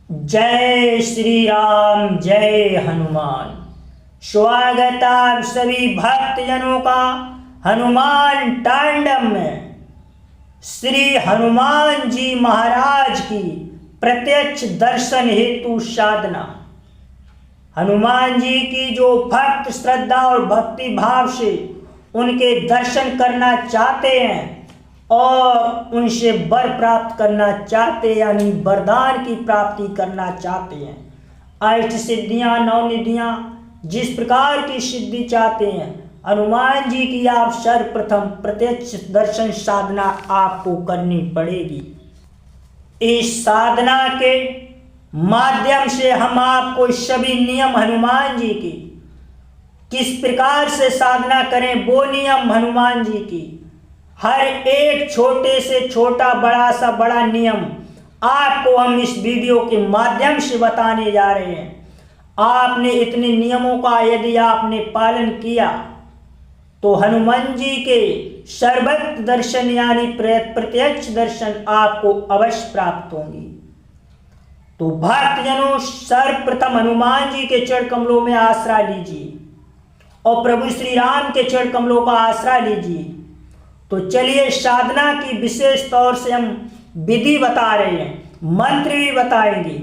जय श्री राम, जय हनुमान। स्वागत आप सभी भक्तजनों का हनुमान तांडव में। श्री हनुमान जी महाराज की प्रत्यक्ष दर्शन हेतु साधना। हनुमान जी की जो भक्त श्रद्धा और भक्ति भाव से उनके दर्शन करना चाहते हैं और उनसे वर प्राप्त करना चाहते हैं, यानी वरदान की प्राप्ति करना चाहते हैं, अष्ट सिद्धियां नवनिधियां जिस प्रकार की सिद्धि चाहते हैं, हनुमान जी की आप सर्वप्रथम प्रत्यक्ष दर्शन साधना आपको करनी पड़ेगी। इस साधना के माध्यम से हम आपको सभी नियम हनुमान जी की किस प्रकार से साधना करें वो नियम हनुमान जी की हर एक छोटे से छोटा बड़ा सा बड़ा नियम आपको हम इस वीडियो के माध्यम से बताने जा रहे हैं। आपने इतने नियमों का यदि आपने पालन किया तो हनुमान जी के सर्वत्र दर्शन यानी प्रत्यक्ष दर्शन आपको अवश्य प्राप्त होंगे। तो भक्तजनों, सर्वप्रथम हनुमान जी के चरण कमलों में आश्रय लीजिए और प्रभु श्री राम के चरण कमलों का आश्रय लीजिए। तो चलिए, साधना की विशेष तौर से हम विधि बता रहे हैं, मंत्र भी बताएंगे।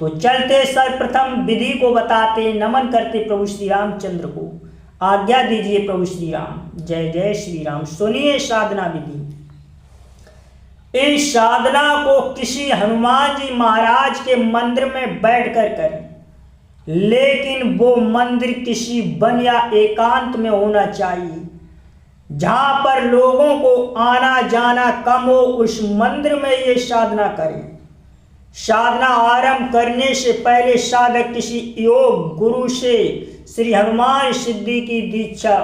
तो चलते सर्वप्रथम विधि को बताते, नमन करते प्रभु श्री रामचंद्र को। आज्ञा दीजिए प्रभु श्री राम। जय जय श्री राम। सुनिए साधना विधि। इस साधना को किसी हनुमान जी महाराज के मंदिर में बैठकर करें, लेकिन वो मंदिर किसी वन या एकांत में होना चाहिए जहां पर लोगों को आना जाना कम हो। उस मंदिर में ये साधना करें। साधना आरंभ करने से पहले साधक किसी योग गुरु से श्री हनुमान सिद्धि की दीक्षा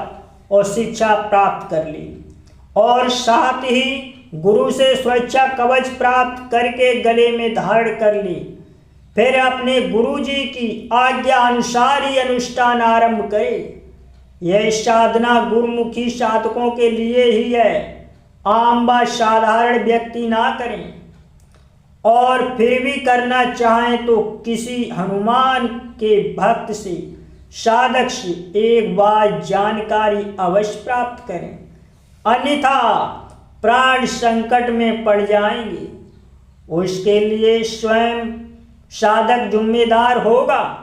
और शिक्षा प्राप्त कर ले और साथ ही गुरु से सुरक्षा कवच प्राप्त करके गले में धारण कर ले। फिर अपने गुरु जी की आज्ञा अनुसार ही अनुष्ठान आरंभ करे। यह साधना गुरुमुखी साधकों के लिए ही है, आम व साधारण व्यक्ति ना करें। और फिर भी करना चाहें तो किसी हनुमान के भक्त से साधक से एक बार जानकारी अवश्य प्राप्त करें, अन्यथा प्राण संकट में पड़ जाएंगे। उसके लिए स्वयं साधक जिम्मेदार होगा।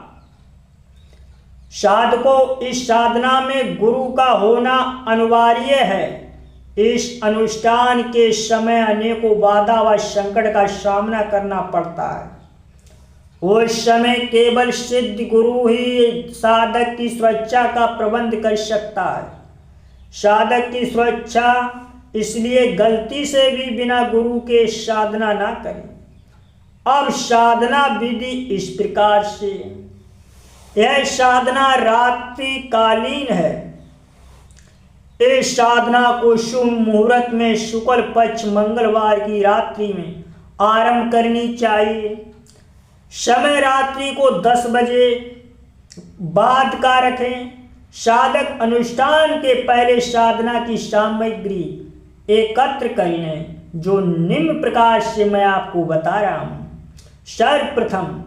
साधकों, इस साधना में गुरु का होना अनिवार्य है। इस अनुष्ठान के समय अनेकों बाधा व संकट का सामना करना पड़ता है। उस समय केवल सिद्ध गुरु ही साधक की सुरक्षा का प्रबंध कर सकता है। साधक की सुरक्षा इसलिए गलती से भी बिना गुरु के साधना ना करें। अब साधना विधि इस प्रकार से। यह साधना रात्रि कालीन है। इस साधना को शुभ मुहूर्त में शुक्ल पक्ष मंगलवार की रात्रि में आरंभ करनी चाहिए। समय रात्रि को 10 बजे बाद का रखें। साधक अनुष्ठान के पहले साधना की सामग्री एकत्र कर लें, जो निम्न प्रकार से मैं आपको बता रहा हूँ। सर्वप्रथम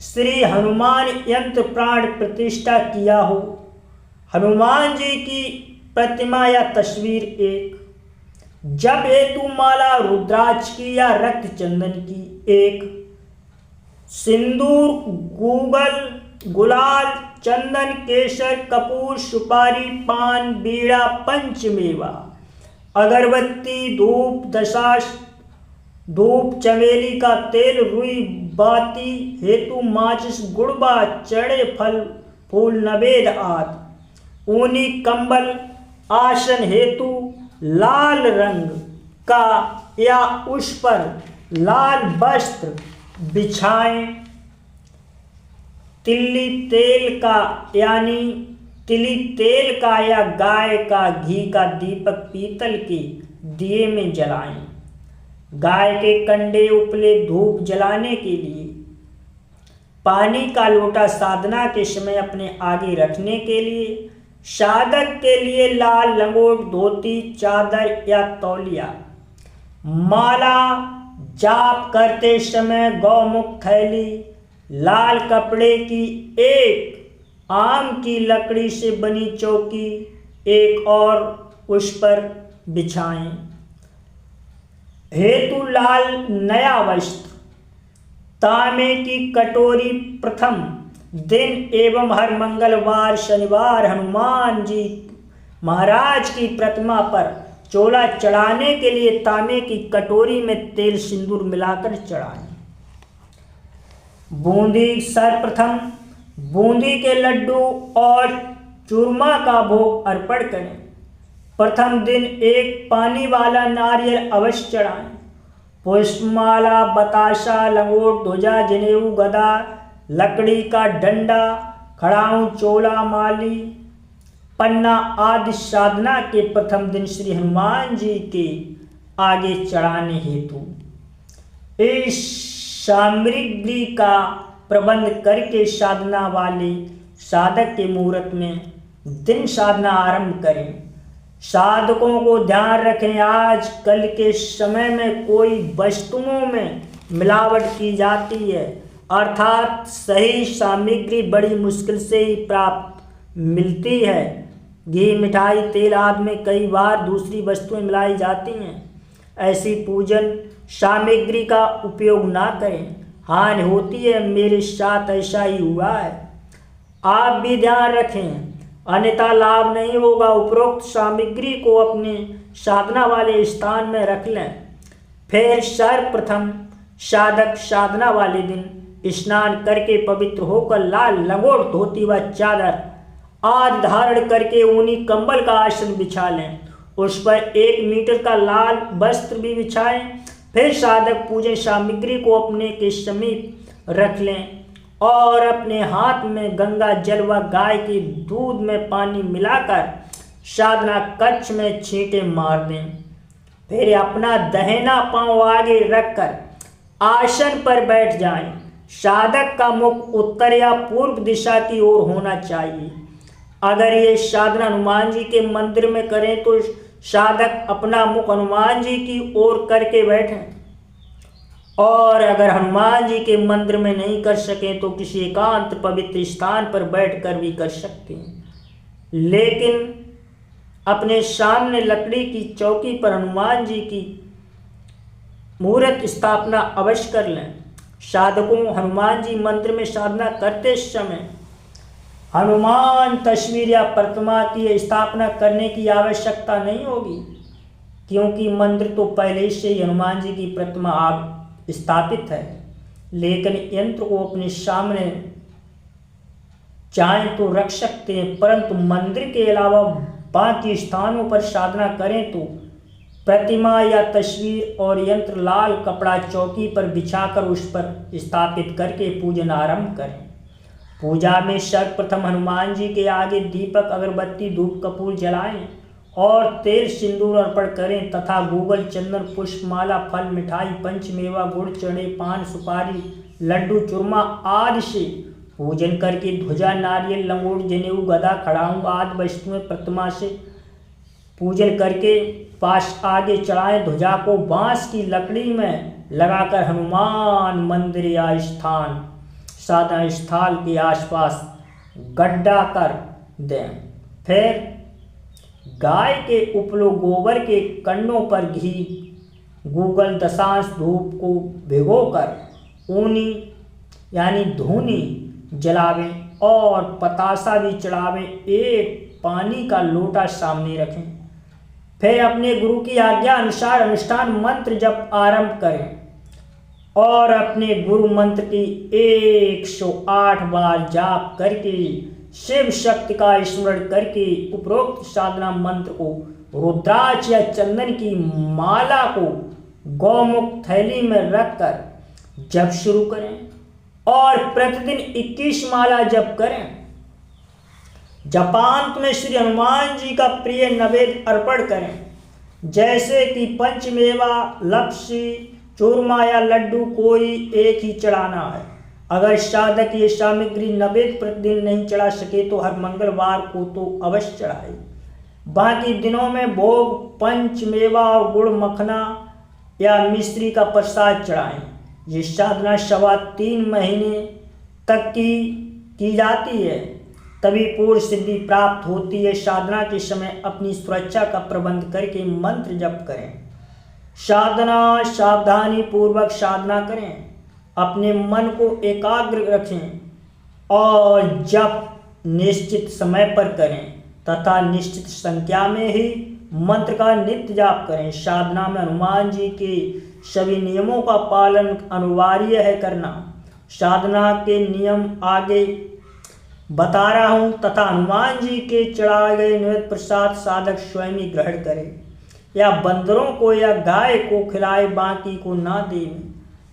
श्री हनुमान यंत्र प्राण प्रतिष्ठा किया हो, हनुमान जी की प्रतिमा या तस्वीर एक, जप हेतु माला रुद्राक्ष की या रक्त चंदन की एक, सिंदूर गुलाल चंदन केसर कपूर सुपारी पान बीड़ा पंचमेवा अगरबत्ती धूप दशाश धूप चमेली का तेल रुई बाती हेतु माचिस गुड़बा चढ़े फल फूल नवेद आदि, ऊनी कंबल आसन हेतु लाल रंग का या उस पर लाल वस्त्र बिछाएं। तिली तेल का या गाय का घी का दीपक पीतल के दिए में जलाएं। गाय के कंडे उपले धूप जलाने के लिए पानी का लोटा साधना के समय अपने आगे रखने के लिए। साधक के लिए लाल लंगोट धोती चादर या तौलिया। माला जाप करते समय गौमुख थैली लाल कपड़े की एक आम की लकड़ी से बनी चौकी एक और उस पर बिछाएं। हेतु लाल नया वस्त्र, तांबे की कटोरी प्रथम दिन एवं हर मंगलवार शनिवार हनुमान जी महाराज की प्रतिमा पर चोला चढ़ाने के लिए तांबे की कटोरी में तेल सिंदूर मिलाकर चढ़ाएं। बूंदी सर्वप्रथम बूंदी के लड्डू और चूरमा का भोग अर्पण करें। प्रथम दिन एक पानी वाला नारियल अवश्य चढ़ाएं। पुष्पमाला, बताशा, लंगोट, ध्वजा, जनेऊ, गदा, लकड़ी का डंडा, खड़ाऊं, चोला, माली, पन्ना आदि साधना के प्रथम दिन श्री हनुमान जी के आगे चढ़ाने हेतु इस सामग्री का प्रबंध करके साधना वाले साधक के मुहूर्त में दिन साधना आरंभ करें। साधकों को ध्यान रखें, आज कल के समय में कोई वस्तुओं में मिलावट की जाती है, अर्थात सही सामग्री बड़ी मुश्किल से ही प्राप्त मिलती है। घी, मिठाई, तेल आदि में कई बार दूसरी वस्तुएं मिलाई जाती हैं। ऐसी पूजन सामग्री का उपयोग ना करें, हानि होती है। मेरे साथ ऐसा ही हुआ है, आप भी ध्यान रखें, अन्यथा लाभ नहीं होगा। उपरोक्त सामग्री को अपने साधना वाले स्थान में रख लें। फिर सर्वप्रथम साधक साधना वाले दिन स्नान करके पवित्र होकर लाल लंगोट, धोती व चादर आदि धारण करके ऊनी कंबल का आसन बिछा लें। उस पर 1 मीटर का लाल वस्त्र भी बिछाएं। फिर साधक पूजन सामग्री को अपने के समीप रख लें और अपने हाथ में गंगा जल व गाय के दूध में पानी मिलाकर साधना कक्ष में छींटे मार दें। फिर अपना दाहिना पांव आगे रखकर आसन पर बैठ जाएं। साधक का मुख उत्तर या पूर्व दिशा की ओर होना चाहिए। अगर ये साधना हनुमान जी के मंदिर में करें तो साधक अपना मुख हनुमान जी की ओर करके बैठें, और अगर हनुमान जी के मंदिर में नहीं कर सकें तो किसी एकांत पवित्र स्थान पर बैठकर भी कर सकते हैं, लेकिन अपने सामने लकड़ी की चौकी पर हनुमान जी की मूर्त स्थापना अवश्य कर लें। साधकों, हनुमान जी मंदिर में साधना करते समय हनुमान तस्वीर या प्रतिमा की स्थापना करने की आवश्यकता नहीं होगी, क्योंकि मंदिर तो पहले से ही हनुमान जी की प्रतिमा स्थापित है। लेकिन यंत्र को अपने सामने चाहें तो रख सकते हैं, परंतु मंदिर के अलावा बाकी स्थानों पर साधना करें तो प्रतिमा या तस्वीर और यंत्र लाल कपड़ा चौकी पर बिछाकर उस पर स्थापित करके पूजन आरंभ करें। पूजा में सर्वप्रथम हनुमान जी के आगे दीपक, अगरबत्ती, धूप कपूर जलाएं और तेल सिंदूर अर्पण करें तथा गूगल, चंदन, पुष्पमाला, फल, मिठाई, पंचमेवा, गुड़, चने, पान, सुपारी, लड्डू, चूरमा आदि से पूजन करके ध्वजा, नारियल, लंगोट, जनेऊ, गदा, खड़ाऊं आदि वस्तुएं प्रतिमा से पूजन करके पास आगे चढ़ाएं। ध्वजा को बांस की लकड़ी में लगाकर हनुमान मंदिर या स्थान साधना स्थल के आसपास गड्ढा कर दें। फिर गाय के उपलो गोबर के कंडों पर घी, गूगल, दशांश धूप को भिगोकर ऊनी यानी धूनी जलावें और पतासा भी चढ़ावें। एक पानी का लोटा सामने रखें। फिर अपने गुरु की आज्ञा अनुसार अनुष्ठान मंत्र जप आरंभ करें और अपने गुरु मंत्र की 108 बार जाप करके शिव शक्ति का स्मरण करके उपरोक्त साधना मंत्र को रुद्राक्ष या चंदन की माला को गौमुख थैली में रखकर जप शुरू करें और प्रतिदिन 21 माला जप करें। जपांत में श्री हनुमान जी का प्रिय नैवेद्य अर्पण करें, जैसे कि पंचमेवा, लपसी, चूरमा या लड्डू कोई एक ही चढ़ाना है। अगर साधक ये सामग्री नैवेद्य प्रतिदिन नहीं चढ़ा सके तो हर मंगलवार को तो अवश्य चढ़ाए। बाकी दिनों में भोग पंचमेवा और गुड़, मखना या मिश्री का प्रसाद चढ़ाएं। ये साधना 3.25 महीने तक की जाती है, तभी पूर्ण सिद्धि प्राप्त होती है। साधना के समय अपनी सुरक्षा का प्रबंध करके मंत्र जप करें। साधना सावधानी पूर्वक साधना करें, अपने मन को एकाग्र रखें और जप निश्चित समय पर करें तथा निश्चित संख्या में ही मंत्र का नित्य जाप करें। साधना में हनुमान जी के सभी नियमों का पालन अनिवार्य है करना। साधना के नियम आगे बता रहा हूँ तथा हनुमान जी के चढ़ाए गए निवेद प्रसाद साधक स्वयं ही ग्रहण करे या बंदरों को या गाय को खिलाए, बाकी को ना दे।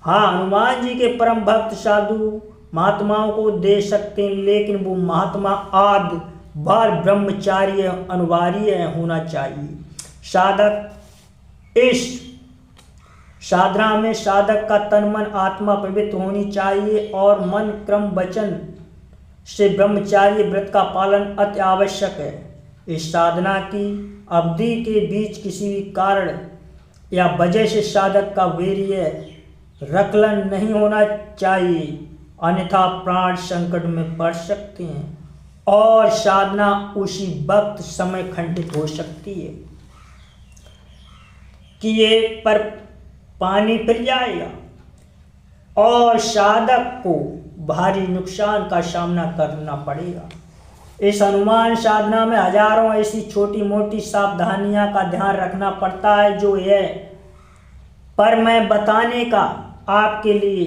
हाँ, हनुमान जी के परम भक्त साधु महात्माओं को दे सकते हैं, लेकिन वो महात्मा आदि बार ब्रह्मचारी अनिवार्य होना चाहिए। साधक इस साधना में साधक का तन मन आत्मा पवित्र होनी चाहिए और मन क्रम वचन से ब्रह्मचार्य व्रत का पालन अति आवश्यक है। इस साधना की अवधि के बीच किसी भी कारण या वजह से साधक का वीर्य रकलन नहीं होना चाहिए, अन्यथा प्राण संकट में पड़ सकते हैं और साधना उसी वक्त समय खंडित हो सकती है कि ये पर पानी फिर जाएगा और साधक को भारी नुकसान का सामना करना पड़ेगा। इस हनुमान साधना में हजारों ऐसी छोटी मोटी सावधानियां का ध्यान रखना पड़ता है जो है, पर मैं बताने का आपके लिए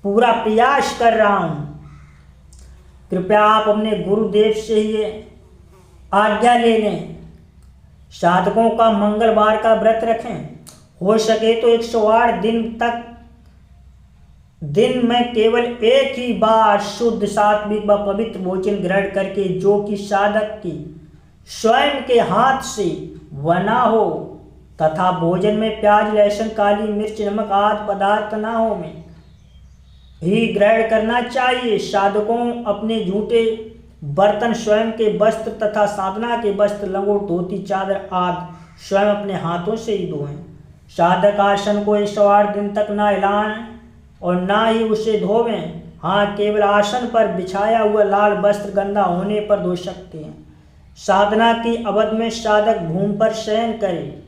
पूरा प्रयास कर रहा हूं। कृपया आप अपने गुरुदेव से ये आज्ञा ले लें। साधकों का मंगलवार का व्रत रखें, हो सके तो 108 दिन तक दिन में केवल एक ही बार शुद्ध सात्विक व पवित्र भोजन ग्रहण करके, जो कि साधक की स्वयं के हाथ से बना हो तथा भोजन में प्याज लहसुन काली मिर्च नमक आदि पदार्थ न हो में ही ग्रहण करना चाहिए। साधकों अपने झूठे बर्तन स्वयं के वस्त्र तथा साधना के वस्त्र लंगोट धोती चादर आदि स्वयं अपने हाथों से ही धोएं। साधक आसन को 108 दिन तक ना हिलाएं और ना ही उसे धोवें। हाँ, केवल आसन पर बिछाया हुआ लाल वस्त्र गंदा होने पर धो सकते हैं। साधना की अवधि में साधक भूमि पर शयन करे,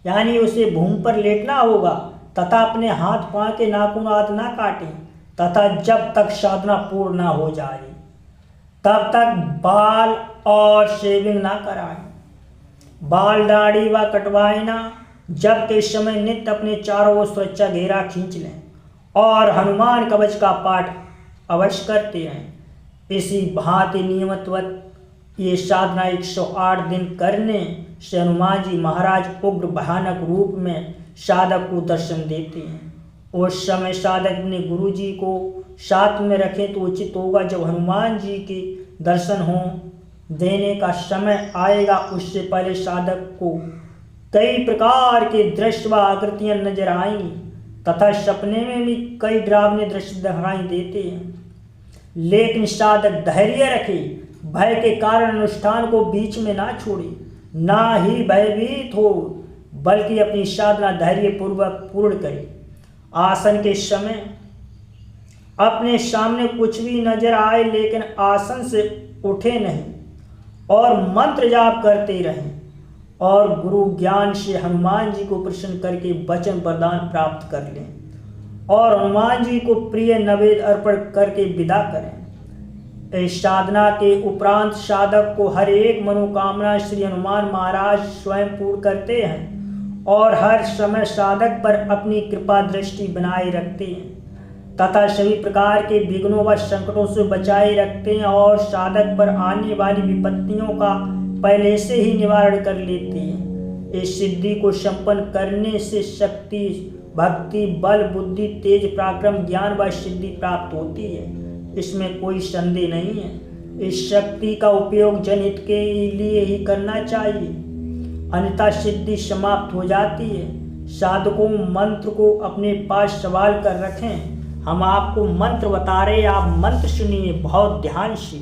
यानी उसे भूमि पर लेटना होगा तथा अपने हाथ पांव के नाखून आदि ना काटें तथा जब तक साधना पूर्ण ना हो जाए तब तक बाल और शेविंग ना कराएं। बाल दाढ़ी व कटवाएं ना। जब के समय नित्य अपने चारों ओर सुरक्षा घेरा खींच लें और हनुमान कवच का पाठ अवश्य करते रहें। इसी भांति नियमितवत ये साधना 108 दिन करने से हनुमान जी महाराज उग्र भयानक रूप में साधक को दर्शन देते हैं। उस समय साधक अपने गुरु जी को साथ में रखें तो उचित होगा। जब हनुमान जी के दर्शन हो देने का समय आएगा, उससे पहले साधक को कई प्रकार के दृश्य व आकृतियां नजर आएंगी तथा सपने में भी कई डरावने दृश्य दिखाई देते हैं, लेकिन साधक धैर्य रखे, भय के कारण अनुष्ठान को बीच में ना छोड़े, ना ही भयभीत हो, बल्कि अपनी साधना धैर्य पूर्वक पूर्ण करे। आसन के समय अपने सामने कुछ भी नजर आए लेकिन आसन से उठे नहीं और मंत्र जाप करते रहें और गुरु ज्ञान से हनुमान जी को प्रसन्न करके वचन वरदान प्राप्त कर लें और हनुमान जी को प्रिय नवेद अर्पण करके विदा करें। इस साधना के उपरांत साधक को हर एक मनोकामना श्री हनुमान महाराज स्वयं पूर्ण करते हैं और हर समय साधक पर अपनी कृपा दृष्टि बनाए रखते हैं तथा सभी प्रकार के विघ्नों व संकटों से बचाए रखते हैं और साधक पर आने वाली विपत्तियों का पहले से ही निवारण कर लेते हैं। इस सिद्धि को संपन्न करने से शक्ति भक्ति बल बुद्धि तेज पराक्रम ज्ञान व सिद्धि प्राप्त होती है, इसमें कोई संदेह नहीं है। इस शक्ति का उपयोग जनहित के लिए ही करना चाहिए, अन्यथा सिद्धि समाप्त हो जाती है। साधकों मंत्र को अपने पास सवाल कर रखें। हम आपको मंत्र बता रहे, आप मंत्र सुनिए बहुत ध्यान से।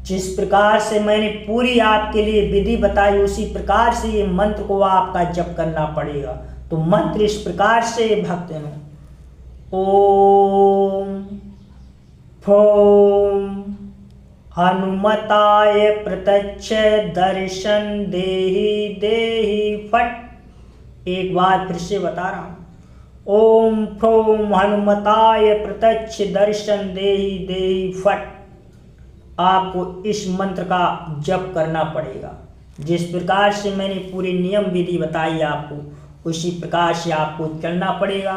जिस प्रकार से मैंने पूरी आपके लिए विधि बताई उसी प्रकार से ये मंत्र को आपका जप करना पड़ेगा। तो मंत्र इस प्रकार से भक्तजनों, ओम ॐ हनुमताय प्रत्यक्ष दर्शन देहि देहि फट। एक बार फिर से बता रहा हूँ, ओम फ्रोम हनुमताय प्रत्यक्ष दर्शन देहि देहि फट। आपको इस मंत्र का जप करना पड़ेगा। जिस प्रकार से मैंने पूरे नियम विधि बताई आपको, उसी प्रकार से आपको चलना पड़ेगा।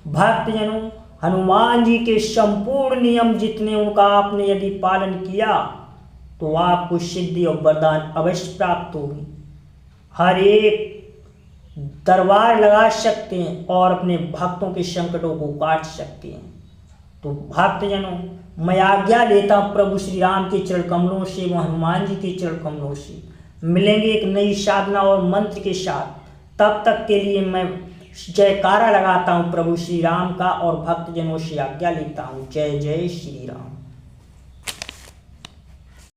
भक्तजनों, हनुमान जी के संपूर्ण नियम जितने, उनका आपने यदि पालन किया तो आपको सिद्धि और वरदान अवश्य प्राप्त होगी। हर एक दरबार लगा सकते हैं और अपने भक्तों के संकटों को काट सकते हैं। तो भक्तजनों, मैं आज्ञा लेता हूँ प्रभु श्री राम के चरण कमलों से, व हनुमान जी के चरण कमलों से। मिलेंगे एक नई साधना और मंत्र के साथ। तब तक के लिए मैं जयकारा लगाता हूँ प्रभु श्री राम का और भक्तजनों से आज्ञा लेता हूँ। जय जय श्री राम।